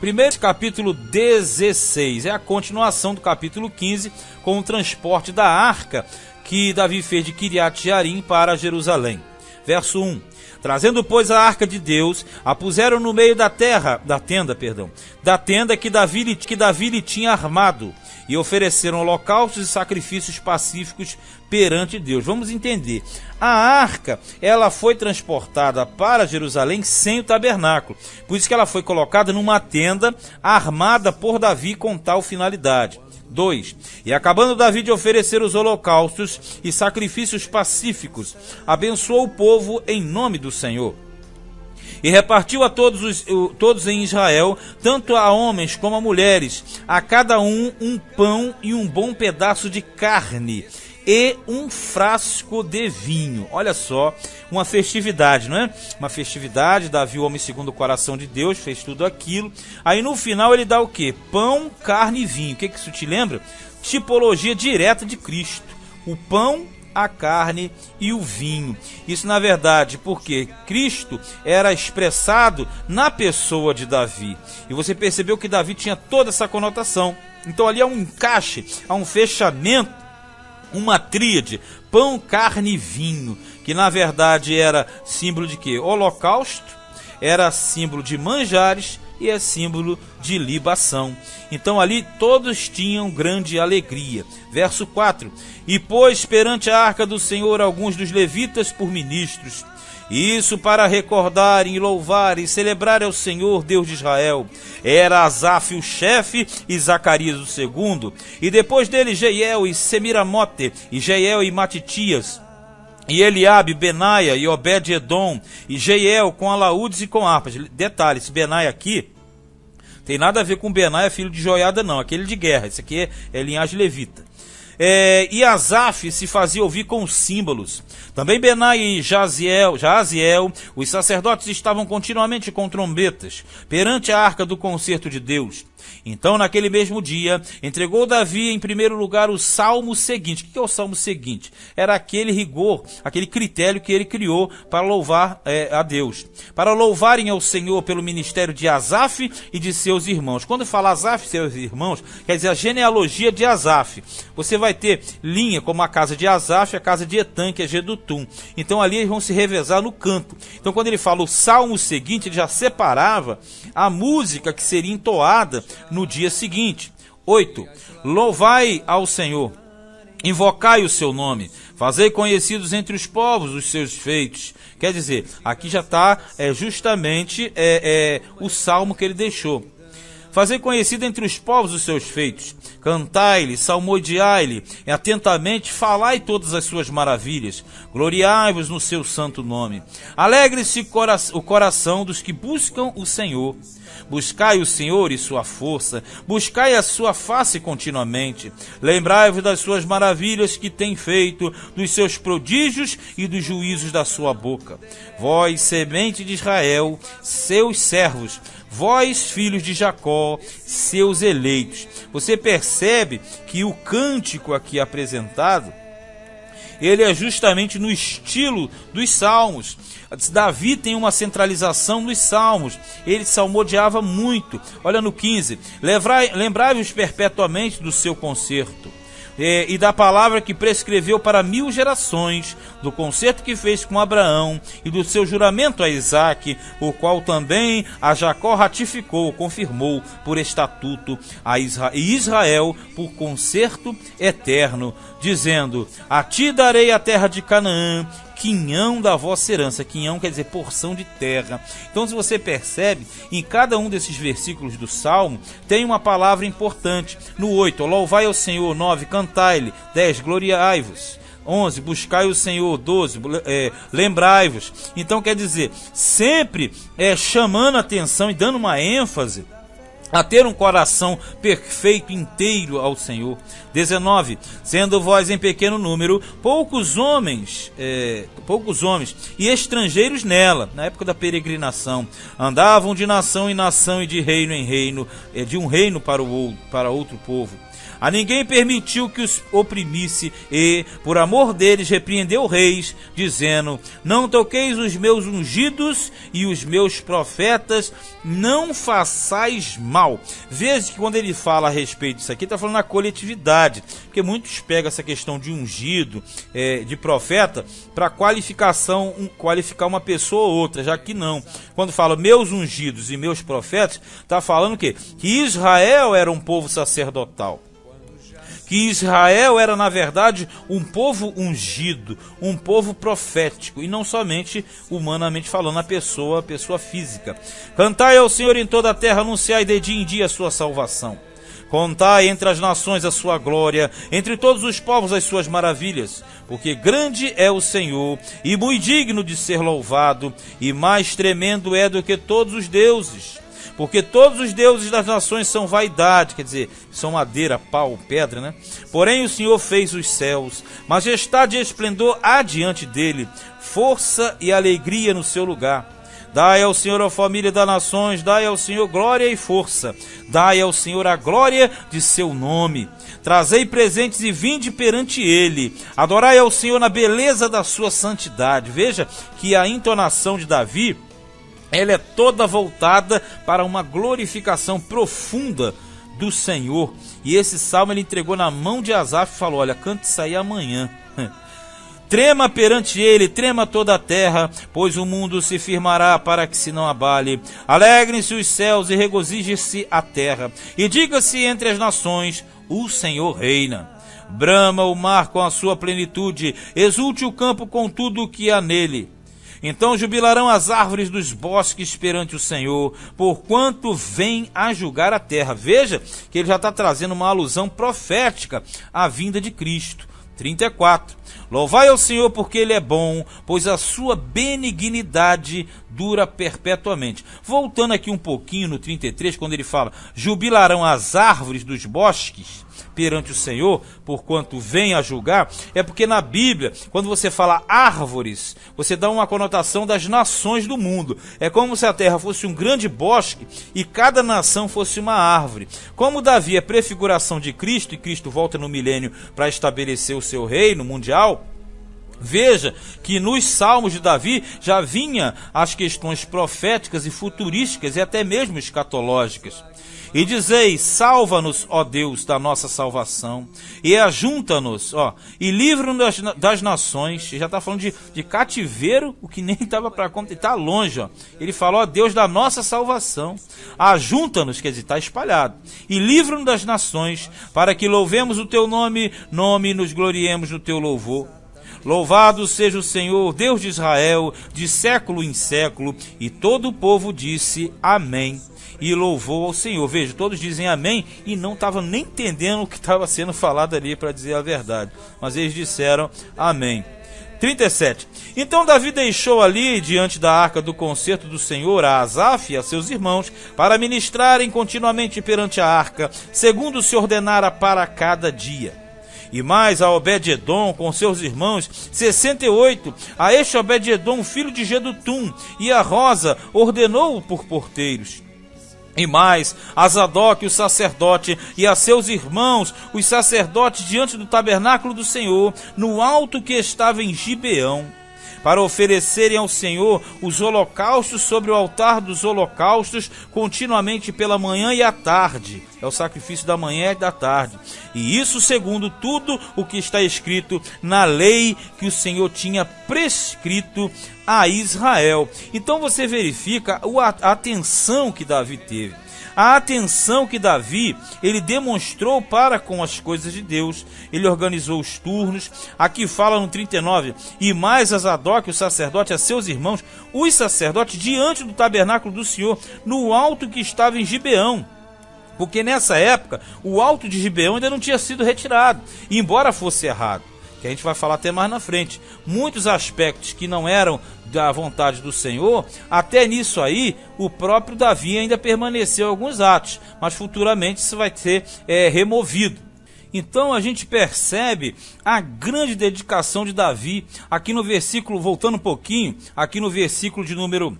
Primeiro, capítulo 16, é a continuação do capítulo 15, com o transporte da arca que Davi fez de Kiriat Jearim para Jerusalém. Verso 1. Trazendo, pois, a arca de Deus, a puseram no meio da tenda que Davi lhe tinha armado, e ofereceram holocaustos e sacrifícios pacíficos perante Deus. Vamos entender. A arca, ela foi transportada para Jerusalém sem o tabernáculo. Por isso que ela foi colocada numa tenda armada por Davi com tal finalidade. 2. E acabando Davi de oferecer os holocaustos e sacrifícios pacíficos, abençoou o povo em nome do Senhor. E repartiu a todos em Israel, tanto a homens como a mulheres, a cada um pão e um bom pedaço de carne, e um frasco de vinho. Olha só, uma festividade, não é? Uma festividade, Davi, o homem segundo o coração de Deus, fez tudo aquilo. Aí no final ele dá o quê? Pão, carne e vinho. O que isso te lembra? Tipologia direta de Cristo. O pão, a carne e o vinho. Isso na verdade porque Cristo era expressado na pessoa de Davi. E você percebeu que Davi tinha toda essa conotação. Então ali há um encaixe, há um fechamento, uma tríade, pão, carne e vinho, que na verdade era símbolo de quê? Holocausto, era símbolo de manjares e é símbolo de libação. Então ali todos tinham grande alegria. Verso 4. E pôs perante a arca do Senhor alguns dos levitas por ministros, isso para recordarem, louvarem e celebrarem ao Senhor Deus de Israel. Era Asaf o chefe e Zacarias o segundo, e depois dele Jeiel e Semiramote, e Jeiel e Matitias, e Eliabe, Benaia e Obed-edom, e Jeiel com alaúdes e com harpas. Detalhe, esse Benaia aqui tem nada a ver com Benaia, filho de Joiada não, aquele de guerra, esse aqui é linhagem levita. E Asaf se fazia ouvir com símbolos. Também Benaia e Jaziel, os sacerdotes estavam continuamente com trombetas perante a arca do concerto de Deus. Então, naquele mesmo dia, entregou Davi em primeiro lugar o salmo seguinte. O que é o salmo seguinte? Era aquele rigor, aquele critério que ele criou para louvar a Deus. Para louvarem ao Senhor pelo ministério de Asaf e de seus irmãos. Quando fala Asaf e seus irmãos, quer dizer a genealogia de Asaf. Você vai ter linha como a casa de Asaf e a casa de Etan, que é Gedutum. Então ali eles vão se revezar no canto. Então quando ele fala o salmo seguinte, ele já separava a música que seria entoada no dia seguinte. 8. Louvai ao Senhor, invocai o seu nome, fazei conhecidos entre os povos os seus feitos. Quer dizer, aqui já está justamente o salmo que ele deixou. Fazei conhecido entre os povos os seus feitos, cantai-lhe, salmodiai-lhe, e atentamente falai todas as suas maravilhas, gloriai-vos no seu santo nome. Alegre-se o coração dos que buscam o Senhor. Buscai o Senhor e sua força, buscai a sua face continuamente. Lembrai-vos das suas maravilhas que tem feito, dos seus prodígios e dos juízos da sua boca. Vós, semente de Israel, seus servos, vós, filhos de Jacó, seus eleitos. Você percebe que o cântico aqui apresentado, ele é justamente no estilo dos salmos. Davi tem uma centralização nos salmos, ele salmodiava muito. Olha no 15, lembrai-vos perpetuamente do seu concerto, e da palavra que prescreveu para 1000 gerações, do concerto que fez com Abraão, e do seu juramento a Isaque, o qual também a Jacó ratificou, confirmou por estatuto a Israel por concerto eterno, dizendo: a ti darei a terra de Canaã, quinhão da vossa herança. Quinhão quer dizer porção de terra. Então, se você percebe, em cada um desses versículos do Salmo, tem uma palavra importante. No 8, louvai ao Senhor. 9, cantai-lhe. 10, gloriai-vos. 11, buscai o Senhor. 12, lembrai-vos. Então, quer dizer, sempre chamando a atenção e dando uma ênfase a ter um coração perfeito, inteiro ao Senhor. 19, sendo vós em pequeno número, poucos homens e estrangeiros nela, na época da peregrinação, andavam de nação em nação e de reino em reino, de um reino para outro povo. A ninguém permitiu que os oprimisse e, por amor deles, repreendeu reis, dizendo: não toqueis os meus ungidos e os meus profetas, não façais mal. Veja que quando ele fala a respeito disso aqui, está falando na coletividade, porque muitos pegam essa questão de ungido, de profeta, para qualificar uma pessoa ou outra, já que não. Quando fala meus ungidos e meus profetas, está falando o quê? Que Israel era um povo sacerdotal. Que Israel era, na verdade, um povo ungido, um povo profético, e não somente humanamente falando, a pessoa física. Cantai ao Senhor em toda a terra, anunciai de dia em dia a sua salvação. Contai entre as nações a sua glória, entre todos os povos as suas maravilhas, porque grande é o Senhor, e muito digno de ser louvado, e mais tremendo é do que todos os deuses. Porque todos os deuses das nações são vaidade, quer dizer, são madeira, pau, pedra, né? Porém o Senhor fez os céus, majestade e esplendor há diante dele, força e alegria no seu lugar. Dai ao Senhor a família das nações, dai ao Senhor glória e força, dai ao Senhor a glória de seu nome. Trazei presentes e vinde perante ele, adorai ao Senhor na beleza da sua santidade. Veja que a entonação de Davi, ela é toda voltada para uma glorificação profunda do Senhor. E esse salmo ele entregou na mão de Asaf e falou: olha, cante isso aí amanhã. Trema perante ele, trema toda a terra, pois o mundo se firmará para que se não abale. Alegrem-se os céus e regozije-se a terra. E diga-se entre as nações: o Senhor reina. Brama o mar com a sua plenitude, exulte o campo com tudo o que há nele. Então jubilarão as árvores dos bosques perante o Senhor, porquanto vem a julgar a terra. Veja que ele já está trazendo uma alusão profética à vinda de Cristo. 34. Louvai ao Senhor porque ele é bom, pois a sua benignidade dura perpetuamente. Voltando aqui um pouquinho no 33, quando ele fala: jubilarão as árvores dos bosques perante o Senhor, porquanto vem a julgar, é porque na Bíblia, quando você fala árvores, você dá uma conotação das nações do mundo. É como se a terra fosse um grande bosque e cada nação fosse uma árvore. Como Davi é prefiguração de Cristo, e Cristo volta no milênio para estabelecer o seu reino mundial, veja que nos salmos de Davi já vinha as questões proféticas e futurísticas e até mesmo escatológicas. E dizei: salva-nos, ó Deus, da nossa salvação, e ajunta-nos, e livra-nos das nações. Já está falando de cativeiro, o que nem estava para conta, está longe. Ele fala: ó Deus da nossa salvação, ajunta-nos, quer dizer, está espalhado, e livra-nos das nações, para que louvemos o teu nome e nos gloriemos no teu louvor. Louvado seja o Senhor, Deus de Israel, de século em século. E todo o povo disse amém, e louvou ao Senhor. Veja, todos dizem amém e não estavam nem entendendo o que estava sendo falado ali, para dizer a verdade, mas eles disseram amém. 37. Então Davi deixou ali, diante da arca do concerto do Senhor, a Asaf e a seus irmãos, para ministrarem continuamente perante a arca, segundo se ordenara para cada dia. E mais a Obed-edom com seus irmãos, 68, a este Obed-edom, filho de Jedutum, e a Rosa ordenou-o por porteiros. E mais a Zadok, o sacerdote, e a seus irmãos, os sacerdotes, diante do tabernáculo do Senhor, no alto que estava em Gibeão, para oferecerem ao Senhor os holocaustos sobre o altar dos holocaustos, continuamente pela manhã e à tarde. É o sacrifício da manhã e da tarde. E isso segundo tudo o que está escrito na lei que o Senhor tinha prescrito a Israel. Então você verifica a atenção que Davi teve. A atenção que Davi, ele demonstrou para com as coisas de Deus. Ele organizou os turnos. Aqui fala no 39, e mais a Zadok, o sacerdote, a seus irmãos, os sacerdotes, diante do tabernáculo do Senhor, no alto que estava em Gibeão. Porque nessa época, o alto de Gibeão ainda não tinha sido retirado, embora fosse errado, que a gente vai falar até mais na frente. Muitos aspectos que não eram da vontade do Senhor, até nisso aí, o próprio Davi ainda permaneceu alguns atos, mas futuramente isso vai ser removido. Então a gente percebe a grande dedicação de Davi, aqui no versículo, voltando um pouquinho, aqui no versículo de número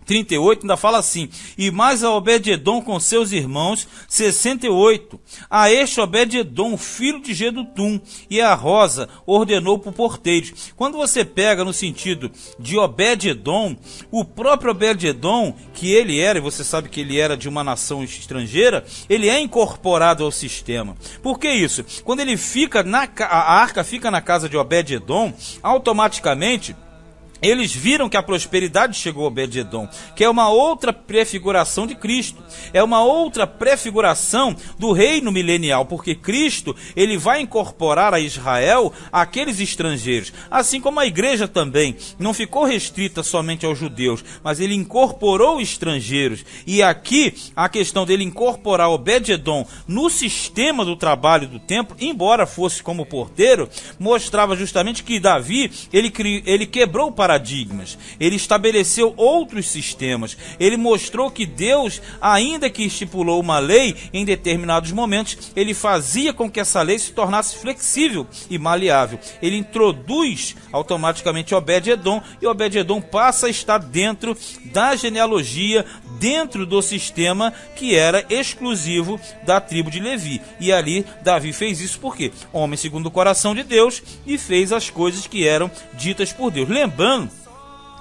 38 ainda fala assim: e mais a Obed-edom com seus irmãos 68. A este Obed-edom, filho de Jedutum, e a Rosa ordenou por porteiros. Quando você pega no sentido de Obed-edom, o próprio Obed-edom, que ele era, e você sabe que ele era de uma nação estrangeira, ele é incorporado ao sistema. Por que isso? Quando ele fica a arca fica na casa de Obed-edom, automaticamente eles viram que a prosperidade chegou a Obed-edom, que é uma outra prefiguração de Cristo, é uma outra prefiguração do reino milenial, porque Cristo, ele vai incorporar a Israel aqueles estrangeiros, assim como a igreja também não ficou restrita somente aos judeus, mas ele incorporou estrangeiros. E aqui a questão dele incorporar Obed-edom no sistema do trabalho do templo, embora fosse como porteiro, mostrava justamente que Davi, ele quebrou o paradigmas, ele estabeleceu outros sistemas, ele mostrou que Deus, ainda que estipulou uma lei, em determinados momentos, ele fazia com que essa lei se tornasse flexível e maleável. Ele introduz automaticamente Obed-edom, e Obed-edom passa a estar dentro da genealogia, dentro do sistema que era exclusivo da tribo de Levi. E ali Davi fez isso porque homem segundo o coração de Deus, e fez as coisas que eram ditas por Deus. Lembrando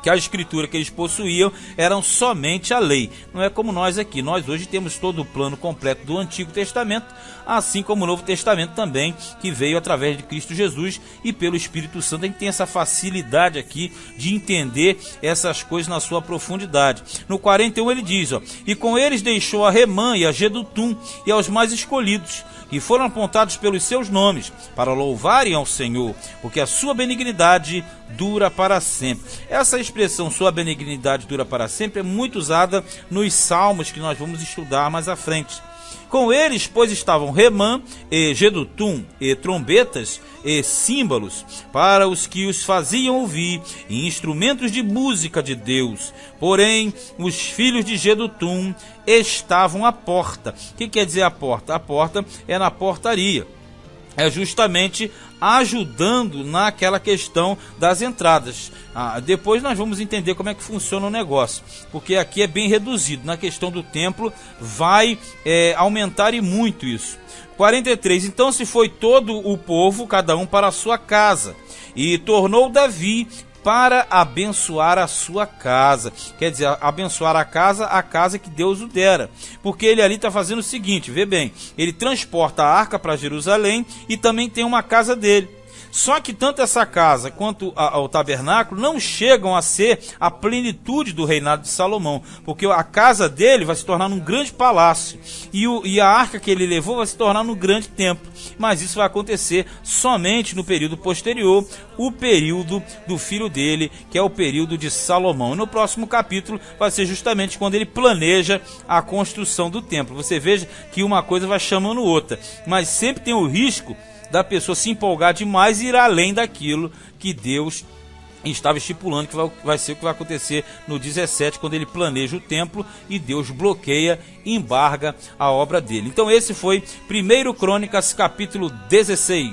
que a escritura que eles possuíam eram somente a lei. Não é como nós aqui. Nós hoje temos todo o plano completo do Antigo Testamento, assim como o Novo Testamento também, que veio através de Cristo Jesus e pelo Espírito Santo. A gente tem essa facilidade aqui de entender essas coisas na sua profundidade. No 41 ele diz, e com eles deixou a Remã e a Jedutum e aos mais escolhidos, que foram apontados pelos seus nomes, para louvarem ao Senhor, porque a sua benignidade dura para sempre. Essa expressão, sua benignidade dura para sempre, é muito usada nos salmos que nós vamos estudar mais à frente. Com eles, pois, estavam Remã e Jedutum, e trombetas e símbolos, para os que os faziam ouvir, e instrumentos de música de Deus. Porém, os filhos de Jedutum estavam à porta. O que quer dizer a porta? A porta é na portaria. É justamente ajudando naquela questão das entradas. Depois nós vamos entender como é que funciona o negócio, porque aqui é bem reduzido. Na questão do templo vai aumentar e muito isso. 43. Então se foi todo o povo, cada um para a sua casa, e tornou Davi para abençoar a sua casa. Quer dizer, abençoar a casa que Deus o dera. Porque ele ali está fazendo o seguinte, vê bem, ele transporta a arca para Jerusalém e também tem uma casa dele. Só que tanto essa casa quanto o tabernáculo não chegam a ser a plenitude do reinado de Salomão, porque a casa dele vai se tornar num grande palácio, e a arca que ele levou vai se tornar num grande templo. Mas isso vai acontecer somente no período posterior, o período do filho dele, que é o período de Salomão. E no próximo capítulo vai ser justamente quando ele planeja a construção do templo. Você veja que uma coisa vai chamando outra, mas sempre tem o risco da pessoa se empolgar demais e ir além daquilo que Deus estava estipulando, que vai ser o que vai acontecer no 17, quando ele planeja o templo e Deus bloqueia, embarga a obra dele. Então esse foi 1 Crônicas capítulo 16.